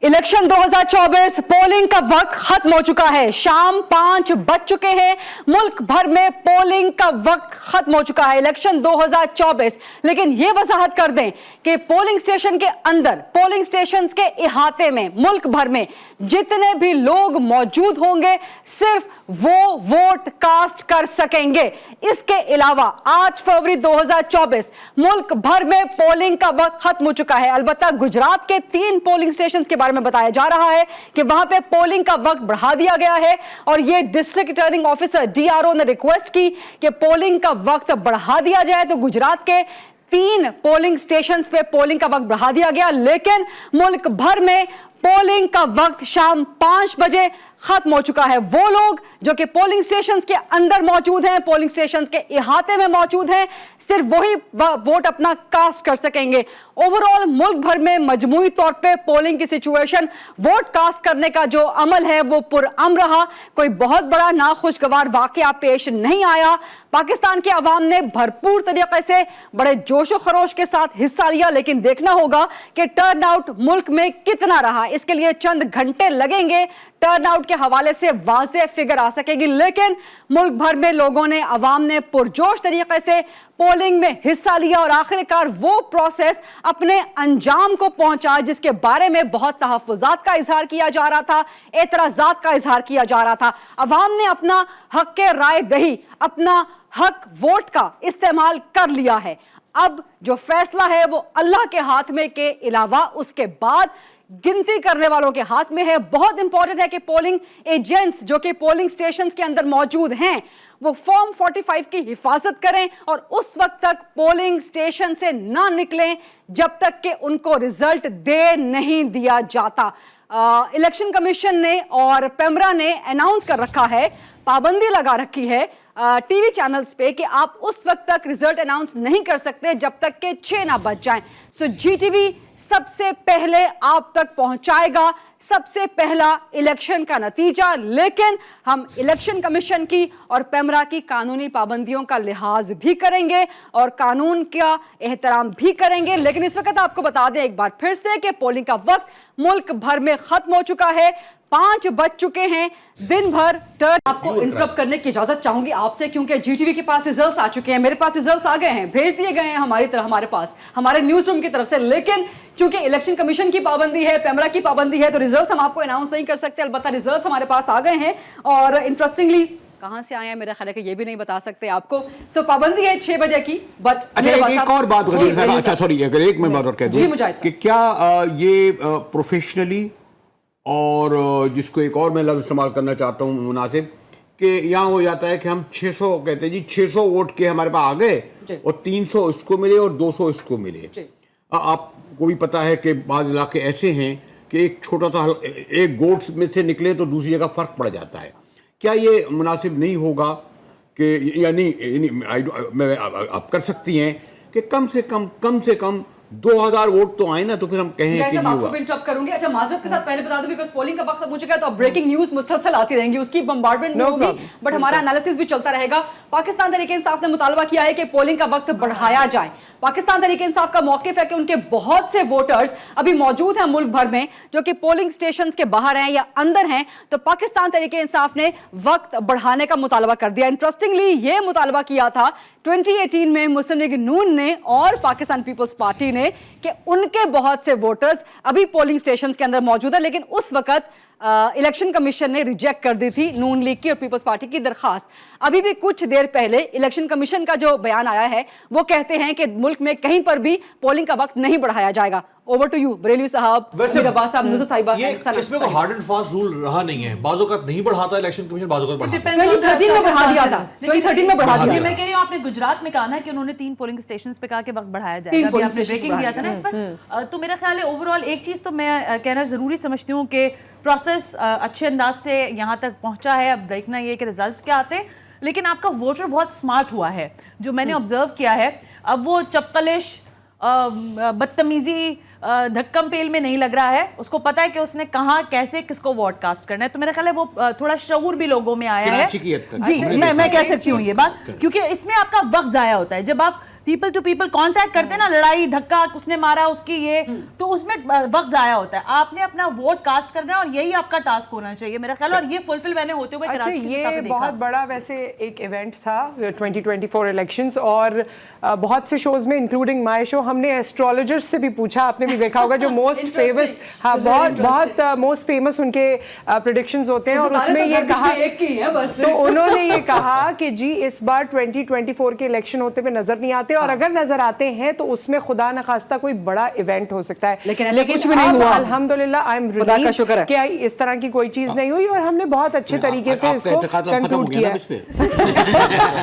Election 2024 polling का वक्त खत्म हो चुका है। शाम 5 बज चुके हैं। मुल्क भर में पोलिंग का वक्त खत्म हो चुका है। इलेक्शन 2024, लेकिन यह वजाहत कर दें कि पोलिंग स्टेशन के अंदर, पोलिंग स्टेशन के इहाते में, मुल्क भर में जितने भी लोग मौजूद होंगे सिर्फ वो वोट कास्ट कर सकेंगे। इसके अलावा 8 फरवरी 2024 मुल्क भर में पोलिंग का वक्त खत्म हो चुका है। अलबत्ता गुजरात के 3 पोलिंग स्टेशन के बारे में बताया जा रहा है कि वहां पे पोलिंग का वक्त बढ़ा दिया गया है और ये डिस्ट्रिक्ट रिटर्निंग ऑफिसर डीआरओ ने रिक्वेस्ट की कि पोलिंग का वक्त बढ़ा दिया जाए। तो गुजरात के 3 पोलिंग स्टेशन पे पोलिंग का वक्त बढ़ा दिया गया, लेकिन मुल्क भर में पोलिंग का वक्त शाम 5 बजे खत्म हो चुका है। वो लोग जो कि पोलिंग स्टेशन के अंदर मौजूद हैं, पोलिंग स्टेशन के इहाते में मौजूद हैं, सिर्फ वही वोट अपना कास्ट कर सकेंगे। ओवरऑल मुल्क भर में मजमूई तौर पे पोलिंग की सिचुएशन, वोट कास्ट करने का जो अमल है वो पुरअमन रहा। कोई बहुत बड़ा नाखुशगवार वाकया पेश नहीं आया। पाकिस्तान के अवाम ने भरपूर तरीके से बड़े जोशो खरोश के साथ हिस्सा लिया, लेकिन देखना होगा कि टर्नआउट मुल्क में कितना रहा। इसके लिए चंद घंटे लगेंगे, टर्नआउट के हवाले से वाज़ेह फिगर आ सकेगी, लेकिन मुल्क भर में लोगों ने, अवाम ने पुरजोश तरीके से पोलिंग में हिस्सा लिया और आखिरकार वो प्रोसेस अपने अंजाम को पहुंचा जिसके बारे में बहुत तहफ्फुज़ात का इजहार किया जा रहा था, एतराज़ात का इजहार किया जा रहा था। अवाम ने अपना हक के राय दही, अपना हक वोट का इस्तेमाल कर लिया है। अब जो फैसला है वो अल्लाह के हाथ में के अलावा उसके बाद गिनती करने वालों के हाथ में है। बहुत इंपॉर्टेंट है कि पोलिंग एजेंट्स जो कि पोलिंग स्टेशंस के अंदर मौजूद हैं वो फॉर्म 45 की हिफाजत करें और उस वक्त तक पोलिंग स्टेशन से ना निकलें जब तक कि उनको रिजल्ट दे नहीं दिया जाता। इलेक्शन कमीशन ने और पेमरा ने अनाउंस कर रखा है, पाबंदी लगा रखी है टीवी चैनल्स पे कि आप उस वक्त तक रिजल्ट अनाउंस नहीं कर सकते जब तक के 6 ना बज जाएं। सो जीटीवी सबसे पहले आप तक पहुंचाएगा सबसे पहला इलेक्शन का नतीजा, लेकिन हम इलेक्शन कमीशन की और पेमरा की कानूनी पाबंदियों का लिहाज भी करेंगे और कानून का एहतराम भी करेंगे। लेकिन इस वक्त आपको बता दें एक बार फिर से कि पोलिंग का वक्त मुल्क भर में खत्म हो चुका है। 5 बज चुके हैं। दिन भर आपको इंटरप्ट करने की इजाजत चाहूंगी आपसे, क्योंकि जीटीवी के पास रिजल्ट्स आ चुके हैं, मेरे पास रिजल्ट्स आ गए हैं, भेज दिए गए हैं हमारे पास, हमारे न्यूज रूम की तरफ से। लेकिन चूंकि इलेक्शन कमीशन की पाबंदी है, पेमरा की पाबंदी है, तो रिजल्ट्स हम आपको अनाउंस नहीं कर सकते। अलबत्ता रिजल्ट्स हमारे पास आ गए हैं और इंटरेस्टिंगली कहां से आए हैं मेरा ख्याल है कि ये भी नहीं बता सकते आपको। सो पाबंदी है 6 बजे की। बट एक और बात, अच्छा सॉरी, अगर एक मैं बात और कह दूं कि क्या ये प्रोफेशनली और जिसको एक और मैं लफ्ज़ इस्तेमाल करना चाहता हूँ मुनासिब, कि यहाँ हो जाता है कि हम 600 कहते हैं जी, 600 वोट के हमारे पास आ गए और 300 इसको मिले और 200 इसको मिले। आपको भी पता है कि बाज़ इलाके ऐसे हैं कि एक छोटा सा एक गोट्स में से निकले तो दूसरी जगह फ़र्क पड़ जाता है। क्या ये मुनासिब नहीं होगा कि यानी आप कर सकती हैं कि कम से कम 2000 वोट तो आए ना, तो फिर हम कहें कि नहीं हुआ। इंटरप्ट करूंगी। अच्छा, माजरत के साथ पहले बता दूं बिकॉज़ पोलिंग का वक्त खत्म हो चुका है तो अब ब्रेकिंग न्यूज़ मुसलसल आती रहेंगी, उसकी बम्बार्डमेंट नहीं होगी, बट हमारा एनालिसिस भी चलता रहेगा। पाकिस्तान तहरीक इंसाफ ने मुतालबा किया है कि पोलिंग का वक्त बढ़ाया जाए। पाकिस्तान तहरीक इंसाफ का मौकिफ है कि उनके बहुत से वोटर्स अभी मौजूद हैं मुल्क भर में जो कि पोलिंग स्टेशन के बाहर हैं या अंदर हैं, तो पाकिस्तान तहरीक इंसाफ ने वक्त बढ़ाने का मुतालबा कर दिया। इंटरेस्टिंगली ये मुतालबा किया था 2018 में मुस्लिम लीग नून ने और पाकिस्तान पीपल्स पार्टी ने कि उनके बहुत से वोटर्स अभी पोलिंग स्टेशन के अंदर मौजूद है, लेकिन उस वक्त इलेक्शन कमीशन ने रिजेक्ट कर दी थी नून लीग की और पीपल्स पार्टी की दरखास्त। अभी भी कुछ देर पहले इलेक्शन कमीशन का जो बयान आया है वो कहते हैं कि मुल्क में कहीं पर भी पोलिंग का वक्त नहीं बढ़ाया जाएगा। ओवर टू यू बरेलवी साहब, अब्बास साहब, नुसरत साहिबा। इसमें कोई हार्ड एंड फास्ट रूल रहा नहीं है, बाजू का नहीं बढ़ाता इलेक्शन कमीशन, बाजू का बढ़ाता है। 2013 में बढ़ा दिया था, 2013 में बढ़ा दिया। मैं कह रही हूं आपने गुजरात में कहा ना कि उन्होंने 3 पोलिंग स्टेशंस पे कहा कि वक्त बढ़ाया जाएगा, अभी आपने ब्रेकिंग दिया था ना इस पर। तो मेरा ख्याल है ओवरऑल एक चीज तो मैं कहना जरूरी समझती हूँ कि प्रोसेस अच्छे अंदाज से यहाँ तक पहुंचा है। अब देखना ये कि रिजल्ट्स क्या आते हैं, लेकिन आपका वोटर बहुत स्मार्ट हुआ है जो मैंने ऑब्जर्व किया है। अब वो चपकलिश, बदतमीजी, धक्कम पेल में नहीं लग रहा है, उसको पता है कि उसने कहाँ कैसे किसको वोट कास्ट करना है। तो मेरा ख्याल है वो थोड़ा शऊर भी लोगों में आया है। जी, मैं कह सकती हूँ ये बात, क्योंकि इसमें आपका वक्त जाया होता है। जब आप पीपल टू पीपल कांटेक्ट करते हैं ना, लड़ाई धक्का, उसने मारा उसकी ये, तो उसमें वक्त जाया होता है। आपने अपना वोट कास्ट करना है और यही आपका टास्क होना चाहिए मेरा ख्याल, और ये फुलफिल मैंने होते हुए अच्छा, कराची की सतह पे ये देखा। बहुत बड़ा वैसे एक इवेंट था 2024 इलेक्शंस, और बहुत से शोज में इंक्लूडिंग माय शो हमने एस्ट्रोलॉजर्स से भी पूछा, आपने भी देखा होगा, जो मोस्ट फेमस, हाँ बहुत मोस्ट फेमस उनके प्रेडिक्शंस होते हैं, और उसमें ये कहा तो उन्होंने ये कहा कि जी इस बार 2024 के इलेक्शन होते हुए नजर नहीं आते, और अगर नजर आते हैं तो उसमें खुदा न खास्ता कोई बड़ा इवेंट हो सकता है, लेकिन कुछ भी नहीं हुआ। अल्हम्दुलिल्लाह, आई एम रिलीव्ड कि इस तरह की कोई चीज नहीं हुई, और हमने बहुत अच्छे तरीके से इसको कंक्लूड किया।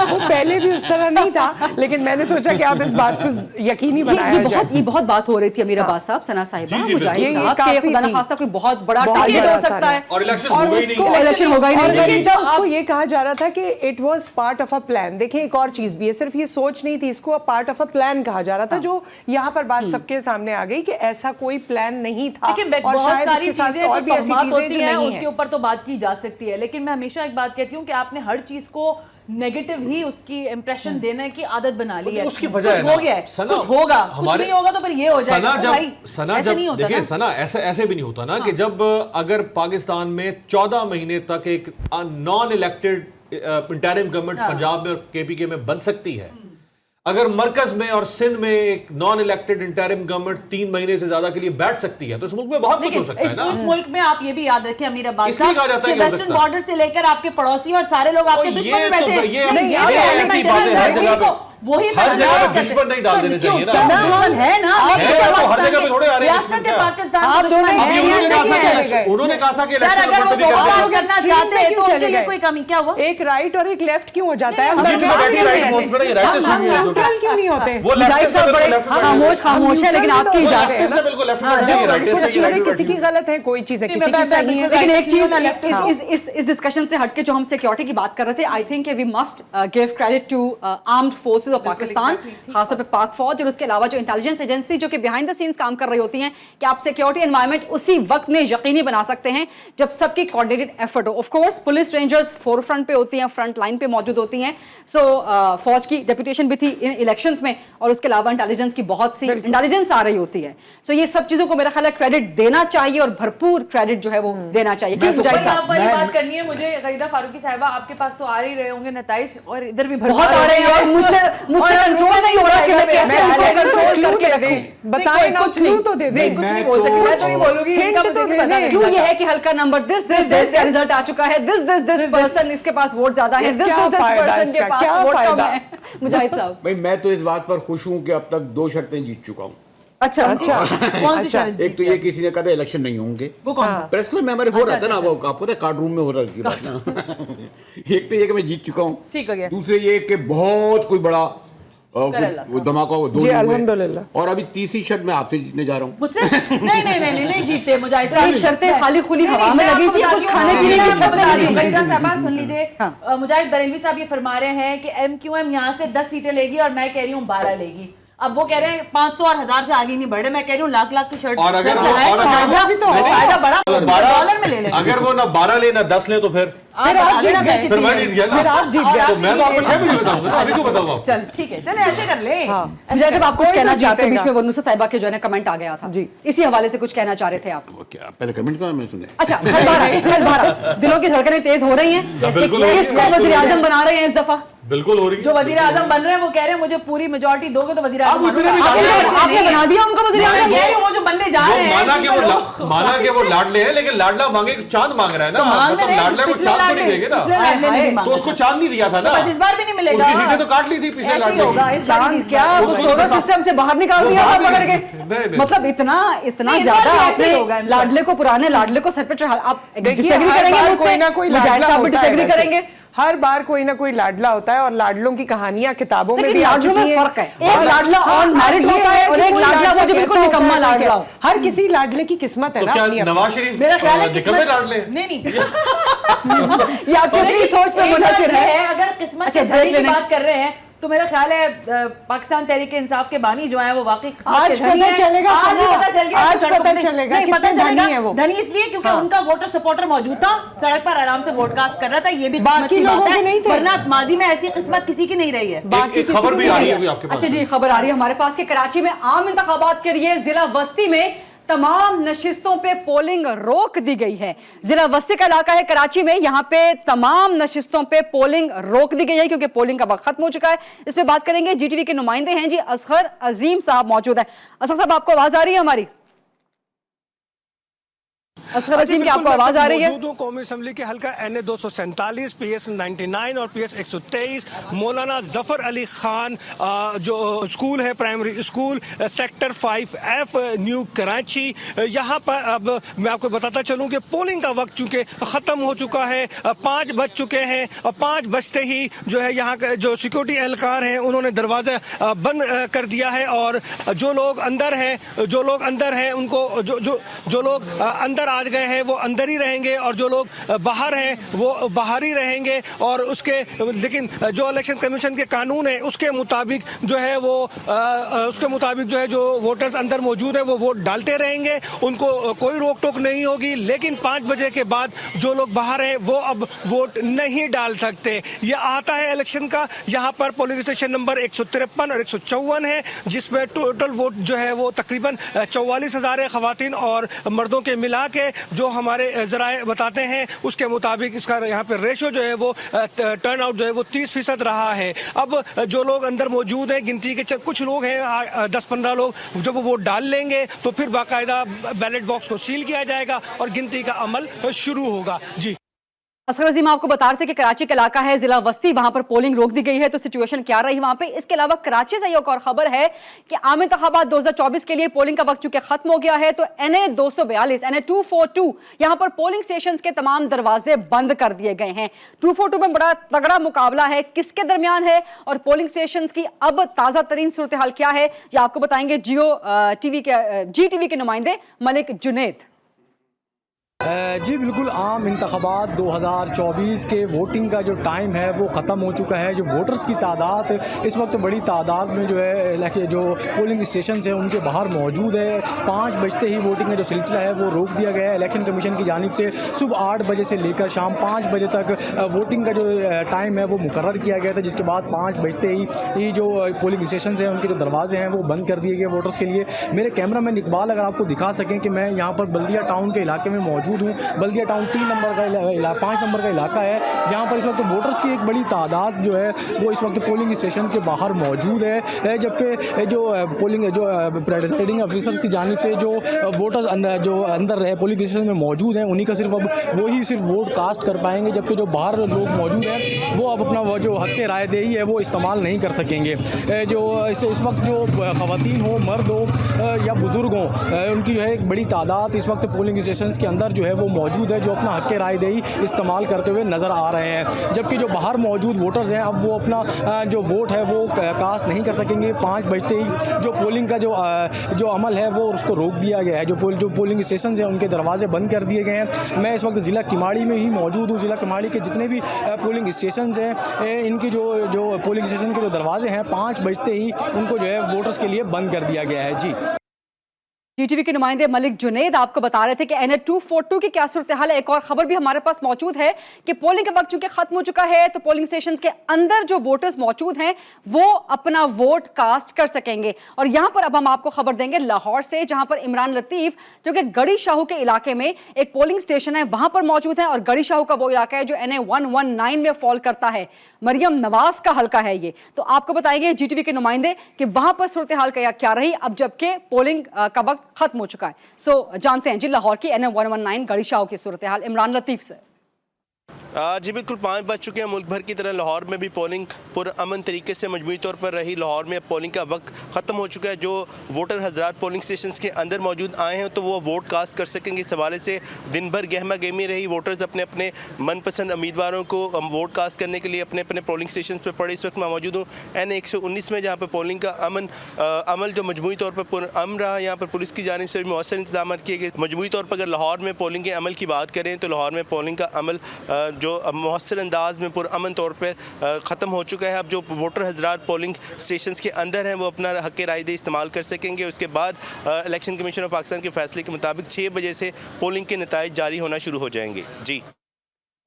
वो पहले भी उस तरह नहीं था, लेकिन मैंने सोचा कि आप इस बात को यकीनी बनाया जाए। ये बहुत बात हो रही थी अमीर अब्बास साहब, सना साहिबा, मुजाहिद ये साहब, काफी कि खुदा न थी। खास्ता कोई बहुत बड़ा बहुत टारगेट बड़ा हो सकता है, और इलेक्शन और हुआ ही उसको नहीं। इलेक्शन होगा ही और नहीं। वरीदा, उसको ये कहा जा रहा था कि it was part of a plan. देखिए एक और चीज भी है, सिर्फ ये सोच नहीं थी, इसको पार्ट ऑफ अ प्लान कहा जा रहा था, जो यहाँ पर बात सबके सामने आ गई कि ऐसा कोई प्लान नहीं था, लेकिन और बहुत शायद सारी इसके साथ चीजें और भी ऐसी चीजें होती जो हैं, नहीं उनके है। ऊपर तो बात की जा सकती है, लेकिन मैं हमेशा एक बात कहती हूँ कि आपने हर चीज को नेगेटिव ही उसकी इंप्रेशन देने की आदत बना ली है। उसकी वजह है कुछ ना, हो गया है, सना, कुछ होगा, कुछ हमारे- नहीं होगा तो फिर ये हो जाएगा। तो भाई, सना ऐसे नहीं जब होता देखिए ना। सना ऐसे भी नहीं होता ना कि जब अगर पाकिस्तान में 14 महीने तक एक non elected interim government Punjab में और केपीके में बन सकती है, अगर मरकज में और सिंध में एक नॉन इलेक्टेड इंटरिम गवर्नमेंट 3 महीने से ज्यादा के लिए बैठ सकती है, तो इस मुल्क में बहुत कुछ हो सकता है ना। इस मुल्क में आप ये भी याद रखें अमीर अब्बास इसलिए कहा जाता है कि हो वेस्टर्न सकता है। बॉर्डर से लेकर आपके पड़ोसी और सारे लोग आपके ये दुश्मन में तो- बैठे हैं। ये- नहीं, ये आप ऐसी बातें हर जगह पे- वही हर मैं जगह पे कहते हैं। दुश्मन नहीं डाल देने चाहिए ना। सना दुश्मन है ना, है तो हर जगह पे थोड़े आ रहे हैं दुश्मन रियासत क्या? पाकिस्तान आप के दोनों दुश्मन अभी हैं, उन्होंने कहा नहीं था है। कि उन्होंने कहा था कि सर, इलेक्शन अगर वो नहीं वोट करना। करना चाहते हैं तो उनके लिए कोई कमी क्या हुआ? एक राइट और एक लेफ्ट क्यों हो जाता है? बीच में बैठी राइट मोस्ट में नहीं, राइट से हम शुरू है न्यूट्रल क्यों नहीं होते? वो मुजाहिद लेफ्ट साहब से बड़े बिल्कुल लेफ्ट खामोश है, लेकिन आपकी वो इजाजत लेफ्ट से बिल्कुल लेफ्ट में चाहिए, राइट से कुछ चाहिए, चीजें राइट किसी की गलत है, कोई चीजें किसी की मैं सही है। लेकिन एक चीज हाँ। इस डिस्कशन से हटके जो हम सिक्योरिटी की बात कर रहे थे, I think we must give credit to armed forces of Pakistan, खासतौर पे पाक फौज, और उसके अलावा जो इंटेलिजेंस एजेंसी जो कि बिहाइंड द सीन्स काम कर रही होती हैं, कि आप सिक्योरिटी एनवायरनमेंट उसी वक्त में यकीनी बना सकते हैं जब सबकी कोऑर्डिनेटेड एफर्ट हो। Of course police rangers four front पे होती हैं, फ्रंट लाइन पे मौजूद होती हैं, सो फौज की डेपुटेशन भी थी इन इलेक्शंस में, और उसके अलावा इंटेलिजेंस की बहुत सी इंटेलिजेंस आ रही होती है। सो ये सब चीजों को मेरा ख्याल है क्रेडिट देना चाहिए, और भरपूर क्रेडिट जो है वो देना चाहिए। क्यों मुजाहिद भाई, आप साहब? वाली बात करनी है मुझे, गरीदा फारूकी साहिबा, आपके पास तो आ ही रहे होंगे नताइज, और इधर भी बहुत आ रहे हैं, और मुझसे कंट्रोल नहीं हो रहा कि मैं कैसे उनको कंट्रोल करके रखूं। बताए ना, क्लू तो दे दे। मैं नहीं बोल सकती, मैं तो नहीं तो- बोलूंगी, Hint इनका तो मुझे दे पता दे। नहीं। क्यों ये है कि हल्का नंबर दिस का रिजल्ट आ चुका है, दिस पर्सन इसके पास वोट ज्यादा है, दिस क्या फायदा पर्सन के इसका? पास क्या वोट कम फायदा? है। मुजाहिद साहब, भाई मैं तो इस बात पर खुश हूं कि अब तक 2 शर्तें जीत चुका हूं। अच्छा अच्छा कौन सी शर्त? एक तो ये किसी ने कहा था इलेक्शन नहीं होंगे, वो कौन था? प्रेस क्लब में हमारे हो रहा था ना, वो आपको पता है कार्ड रूम में हो रहा थी बात ना। एक तो ये कि मैं जीत चुका हूँ, ठीक हो गया। दूसरे ये कि बहुत कोई बड़ा अल्लाह। वो धमाका हुआ, 2 जी, दिन हुए। अल्हम्दुलिल्लाह। और अभी तीसरी शर्त में आपसे जीतने जा रहा हूँ। मुझसे नहीं जीते मुजाहिद साहब। ये शर्तें खाली खुली हवा में लगी थी, कुछ खाने पीने की शर्तें नहीं थी। गरीदा साहबा सुन लीजिए, हाँ। मुजाहिद बरेलवी साहब ये फरमा रहे हैं कि MQM यहाँ से 10 सीटें लेगी और मैं कह रही हूँ 12 लेगी। अब वो कह रहे हैं 500 और 1000 से आगे नहीं बढ़े, मैं कह रही हूँ लाख की शर्ट और अगर वो- लगाए, और अगर वो- फायदा भी तो हो, फायदा बड़ा डॉलर में ले लें। अगर वो ना 12 ले ना 10 ले तो फिर आप बता देना मैं फिर मैं जीत गया ना। फिर आप जीत गए। तो मैं तो आपको 6 बजे बताऊंगा ना, अभी क्यों बताऊंगा? चल ठीक है, चल ऐसे कर ले। मुजाहिद साहब, आप कुछ कोई कहना तो चाहते हैं? बीच जीतेगा। में वनुसा साहिबा के जो है ना कमेंट आ गया था जी। इसी हवाले से कुछ कहना चाह रहे थे आप? वो क्या पहले कमेंट का मैंने सुने। अच्छा, खैर बारह दिलों की धड़कनें तेज हो रही हैं, बिल्कुल हो रही हैं, किसको वजीर आजम बना रहे हैं इस दफा? बिल्कुल हो रही है। जो वजीर आजम बन रहे हैं वो कह रहे हैं मुझे पूरी मेजोरिटी दोगे तो वजीर आजम उतने भी बनूंगा। आपने बना दिया उनको वजीर मैं आजम? कह रही हूँ वो जो बनने जा वो रहे हैं, माना जिनको कि वो लाडले हैं, लेकिन लाडला मांगे चांद मांग रहा है ना, मांग मतलब रहे हैं, लाडला को पिछले चांद तो लाडले- नहीं देंगे ना। पिछले लाडले नहीं हाय, तो मांगे। उसको चांद नहीं दिया था ना, तो बस इस बार भी नहीं मिलेगा। उसकी सीटें तो काट ली थी पिछले ऐसे ही लाडले होगा, की। इस बार चांद भी क्या इस वो बार। सोलर सिस्टम से बाहर निकाल दिया था पकड़ के? नहीं। मतलब इतना नहीं, इस ज्यादा बार भी ऐसे ही होगा, आपने इन शॉर्ट। लाडले को, पुराने लाडले को सर पे चढ़ा। आप देखिए, डिसएग्री हर करेंगे बार मुझसे? कोई ना कोई मुजाहिद लाडला साहब भी होता है डिसएग्री वैसे। करेंगे? हर बार कोई ना कोई लाडला होता है, और लाडलों की कहानियां किताबों में लेकिन भी आ लाडलों चुकी में हैं। फर्क है। एक लाडला ऑन मैरिड ये होता है और कि एक कोई लाडला वो जो बिल्कुल कैसा होता निकम्मा है, लाडला हो। हर किसी लाडले की किस्मत है तो ना क्या अपनी अपनी। नवाज शरीफ मेरा ख्याल है निकम्मे किस्मत- लाडले हैं? नहीं ये आपकी अपनी सोच पे एक मुनहसिर बात है। ये अगर किस्मत अच्छा, के ब्रेक धनी की लेने- बात कर रहे हैं तो मेरा ख्याल है पाकिस्तान तहरीक इंसाफ के बानी जो है वो वाकई आज पता चलेगा, आज भी पता चल गया, आज सड़कों पता पे- चलेगा नहीं, पता कितने चलेगा धनी है वो। धनी इसलिए क्योंकि उनका वोटर सपोर्टर मौजूद था, सड़क पर आराम से वोट कास्ट कर रहा था। ये भी किस्मत बाकी की बात लोगों के है, नहीं थे। वरना माजी में ऐसी किस्मत किसी की नहीं रही है। एक खबर भी आ रही है अभी आपके पास। अच्छा जी, खबर आ रही है हमारे पास कि कराची में आम इंतखाबात के लिए जिला वस्ती में तमाम नशिस्तों पे पोलिंग रोक दी गई है। जिला वस्ती का इलाका है कराची में, यहाँ पे तमाम नशिस्तों पे पोलिंग रोक दी गई है क्योंकि पोलिंग का वक्त खत्म हो चुका है। इस पे बात करेंगे, जीटीवी के नुमाइंदे हैं जी असगर अजीम साहब मौजूद है। असगर साहब, आपको आवाज आ रही है हमारी? असगर अजीम की आपको आवाज आ रही है? मौजूद हूं कौमी असम्बली के हल्का NA 247, PS 99 और PS 123 मौलाना जफर अली खान जो स्कूल है, primary school, sector 5F, new Karachi. यहाँ पर अब मैं आपको बताता चलूं कि पोलिंग का वक्त चूंकि ख़त्म हो चुका है, 5 बज चुके हैं और 5 बजते ही जो है यहाँ के जो सिक्योरिटी एहलकार हैं उन्होंने दरवाज़ा बंद कर दिया है और जो लोग अंदर हैं उनको जो लोग अंदर आ गए हैं वो अंदर ही रहेंगे और जो लोग बाहर हैं वो बाहर ही रहेंगे। और उसके लेकिन जो इलेक्शन कमीशन के कानून है उसके मुताबिक जो है जो वोटर्स अंदर मौजूद है वो वोट डालते रहेंगे, उनको कोई रोक टोक नहीं होगी। लेकिन 5 बजे के बाद जो लोग बाहर हैं वो अब वोट नहीं डाल सकते। ये आता है इलेक्शन का। यहाँ पर पोलिंग स्टेशन नंबर 153 और 154 है, जिसमें टोटल वोट जो है वो तकरीबन 44,000 है, खवातीन और मर्दों के मिला के। जो हमारे जराए बताते हैं उसके मुताबिक इसका यहाँ पे रेशो जो है वो टर्न आउट जो है वो 30% रहा है। अब जो लोग अंदर मौजूद हैं, गिनती के कुछ लोग हैं 10-15 लोग, जब वो वोट डाल लेंगे तो फिर बाकायदा बैलेट बॉक्स को सील किया जाएगा और गिनती का अमल शुरू होगा। जी असगर अजीम, आपको बता रहे थे कि कराची का इलाका है जिला वस्ती, वहां पर पोलिंग रोक दी गई है, तो सिचुएशन क्या रही वहां पे? इसके अलावा कराची से एक और खबर है कि आम इंतखाबात 2024 के लिए पोलिंग का वक्त चूंकि खत्म हो गया है तो NA 242 NA 242 यहां पर पोलिंग स्टेशन के तमाम दरवाजे बंद कर दिए गए हैं। 242 में बड़ा तगड़ा मुकाबला है, किसके दरमियान है और पोलिंग स्टेशन की अब ताजा तरीन सूरत हाल क्या है, ये आपको बताएंगे GTV के नुमाइंदे मलिक जुनैद। जी बिल्कुल, आम इंतखाबात 2024 के वोटिंग का जो टाइम है वो ख़त्म हो चुका है। जो वोटर्स की तादाद इस वक्त बड़ी तादाद में जो है जो पोलिंग स्टेशन है उनके बाहर मौजूद है। 5 बजते ही वोटिंग का जो सिलसिला है वो रोक दिया गया है इलेक्शन कमीशन की जानिब से। सुबह 8 बजे से लेकर शाम 5 बजे तक वोटिंग का जो टाइम है वो मुकर्रर किया गया था, जिसके बाद 5 बजते ही जो पोलिंग स्टेशन हैं उनके जो दरवाजे हैं वो बंद कर दिए गए वोटर्स के लिए। मेरे कैमरामैन इकबाल अगर आपको दिखा सकें कि मैं यहाँ पर बल्दिया टाउन के इलाके में मौजूद हूँ। बल्दिया टाउन 5 नंबर का इलाका है। यहाँ पर इस वक्त वोटर्स की एक बड़ी तादाद जो है वो इस वक्त पोलिंग स्टेशन के बाहर मौजूद है, जबकि जो पोलिंग जो प्रेसाइडिंग ऑफिसर्स की जानिब से जो वोटर्स अंदर रहे पोलिंग स्टेशन में मौजूद हैं उन्हीं का सिर्फ वोट कास्ट कर पाएंगे, जबकि जो बाहर लोग मौजूद हैं वो अब अपना वो जो हक़ रायदही है वो इस्तेमाल नहीं कर सकेंगे। जो इस वक्त जो ख़वातीन हो, मर्द हो या बुज़ुर्ग हो, उनकी जो है एक बड़ी तादाद इस वक्त पोलिंग स्टेशन के अंदर जो है वो मौजूद है, जो अपना हक़ रायदही इस्तेमाल करते हुए नज़र आ रहे हैं। जबकि जो बाहर मौजूद वोटर्स हैं अब वो अपना जो वोट है वो कास्ट नहीं कर सकेंगे। 5 बजते ही जो पोलिंग का जो अमल है वो उसको रोक दिया गया है। जो पोलिंग स्टेशन हैं उनके दरवाजे बंद कर दिए गए हैं। मैं इस वक्त ज़िला किमाड़ी में ही मौजूद हूँ। ज़िला किमाड़ी के जितने भी पोलिंग स्टेशन हैं इनकी जो पोलिंग स्टेशन के जो दरवाजे हैं 5 बजते ही उनको जो है वोटर्स के लिए बंद कर दिया गया है। जी GTV के नुमाइंदे मलिक जुनैद आपको बता रहे थे कि NA 242 की क्या सूरत हाल है। एक और खबर भी हमारे पास मौजूद है कि पोलिंग का वक्त चूंकि खत्म हो चुका है तो पोलिंग स्टेशन के अंदर जो वोटर्स मौजूद हैं वो अपना वोट कास्ट कर सकेंगे। और यहां पर अब हम आपको खबर देंगे लाहौर से, जहां पर इमरान लतीफ जो कि गड़ी शाहू के इलाके में एक पोलिंग स्टेशन है वहां पर मौजूद है। और गड़ी शाहू का वो इलाका है जो NA 119 में फॉल करता है, मरियम नवाज का हल्का है ये। तो आपको बताएंगे GTV के नुमाइंदे कि वहां पर सूरत हाल क्या रही अब जबकि पोलिंग का वक्त खत्म हो चुका है। जानते हैं जी लाहौर की NA 119 गड़ी शाह की सूरत हाल इमरान लतीफ से। जी बिल्कुल 5 बज चुके हैं। मुल्क भर की तरह लाहौर में भी पोलिंग पुरअमन तरीके से मजमूई तौर पर रही। लाहौर में पोलिंग का वक्त ख़त्म हो चुका है। जो वोटर हजरात पोलिंग स्टेशन के अंदर मौजूद आए हैं तो वो वोट कास्ट कर सकेंगे। इस हवाले से दिन भर गहमा गहमी रही। वोटर्स अपने अपने मनपसंद उम्मीदवारों को वोट कास्ट करने के लिए अपने अपने पोलिंग स्टेशन पर पड़े। इस वक्त मैं मौजूद हूँ NA 119 में, जहाँ पर पोलिंग का अमल जो मजमूई तौर पर पुरअमन रहा। यहाँ पर पुलिस की जानिब से भी मौसर इंतजाम किए गए। मजमूई तौर पर अगर लाहौर में पोलिंग के अमल की बात करें तो लाहौर में पोलिंग का अमल जो मौसर अंदाज में पुरअमन तौर पर ख़त्म हो चुका है। अब जो वोटर हजरात पोलिंग स्टेशन के अंदर हैं वो अपना हक़ राय दे इस्तेमाल कर सकेंगे। उसके बाद इलेक्शन कमीशन ऑफ पाकिस्तान के फैसले के मुताबिक 6 बजे से पोलिंग के नताइज जारी होना शुरू हो जाएंगे। जी,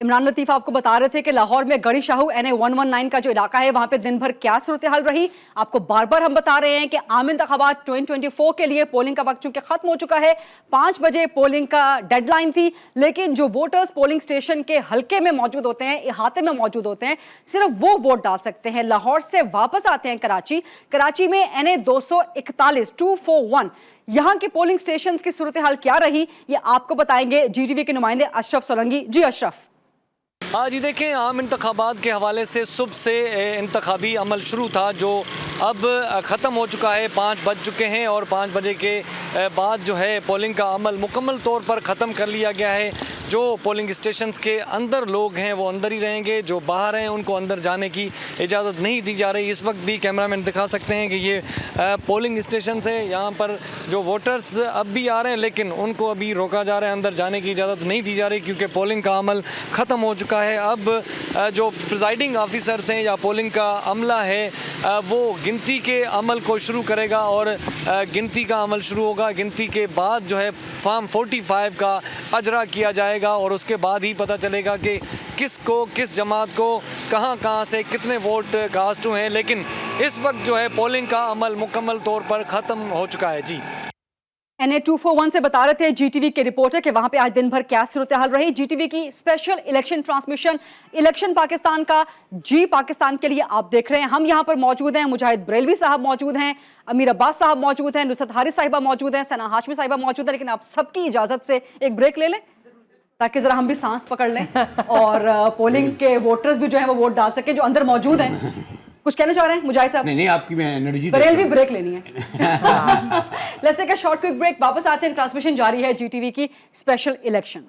इमरान लतीफ़ आपको बता रहे थे कि लाहौर में गढ़ी शाहू NA 119 का जो इलाका है वहां पे दिन भर क्या सूरत हाल रही। आपको बार बार हम बता रहे हैं कि आम इंतखाबात 2024 के लिए पोलिंग का वक्त चूंकि खत्म हो चुका है, 5 बजे पोलिंग का डेडलाइन थी, लेकिन जो वोटर्स पोलिंग स्टेशन के हल्के में मौजूद होते हैं, इहाते में मौजूद होते हैं, सिर्फ वो वोट डाल सकते हैं। लाहौर से वापस आते हैं कराची में NA 241 यहाँ के पोलिंग स्टेशन की सूरत हाल क्या रही, ये आपको बताएंगे GTV के नुमाइंदे अशरफ सोलंकी। जी अशरफ। हाँ जी, देखें, आम इंतखाबात के हवाले से सुबह से इंतखाबी अमल शुरू था जो अब ख़त्म हो चुका है। 5 बज चुके हैं और 5 बजे के बाद जो है पोलिंग का अमल मुकम्मल तौर पर ख़त्म कर लिया गया है। जो पोलिंग स्टेशंस के अंदर लोग हैं वो अंदर ही रहेंगे, जो बाहर हैं उनको अंदर जाने की इजाज़त नहीं दी जा रही। इस वक्त भी कैमरामैन दिखा सकते हैं कि ये पोलिंग स्टेशन है, यहाँ पर जो वोटर्स अब भी आ रहे हैं लेकिन उनको अभी रोका जा रहा है, अंदर जाने की इजाज़त नहीं दी जा रही क्योंकि पोलिंग का अमल ख़त्म हो चुका है। अब जो प्रिजाइडिंग ऑफिसर्स हैं या पोलिंग का अमला है वो गिनती के अमल को शुरू करेगा और गिनती का अमल शुरू होगा। गिनती के बाद जो है फॉर्म 45 का अजरा किया जाएगा और उसके बाद ही पता चलेगा कि किसको, किस जमात को कहाँ से कितने वोट कास्ट हुए हैं। लेकिन इस वक्त जो है पोलिंग का अमल मुकम्मल तौर पर ख़त्म हो चुका है। जी, NA 241 से बता रहे थे GTV के रिपोर्टर कि वहां पे आज दिन भर क्या सूरत हाल रही। GTV की special election transmission election Pakistan का जी पाकिस्तान के लिए आप देख रहे हैं। हम यहां पर मौजूद हैं, मुजाहिद बरेलवी साहब मौजूद हैं, अमीर अब्बास साहब मौजूद हैं, नुसरत हारिस साहिबा मौजूद हैं, सना हाशमी साहिबा मौजूद है। लेकिन आप सबकी इजाजत से एक ब्रेक ले लें ताकि जरा हम भी सांस पकड़ लें और पोलिंग के वोटर्स भी जो है वो वोट डाल सके जो अंदर मौजूद हैं। कुछ कहना चाह रहे हैं मुजाहिद साहब? नहीं, आपकी मैं एनर्जी बरेलवी ब्रेक लेनी है। Let's take a short quick break, वापस आते हैं। ट्रांसमिशन जारी है GTV की स्पेशल इलेक्शन।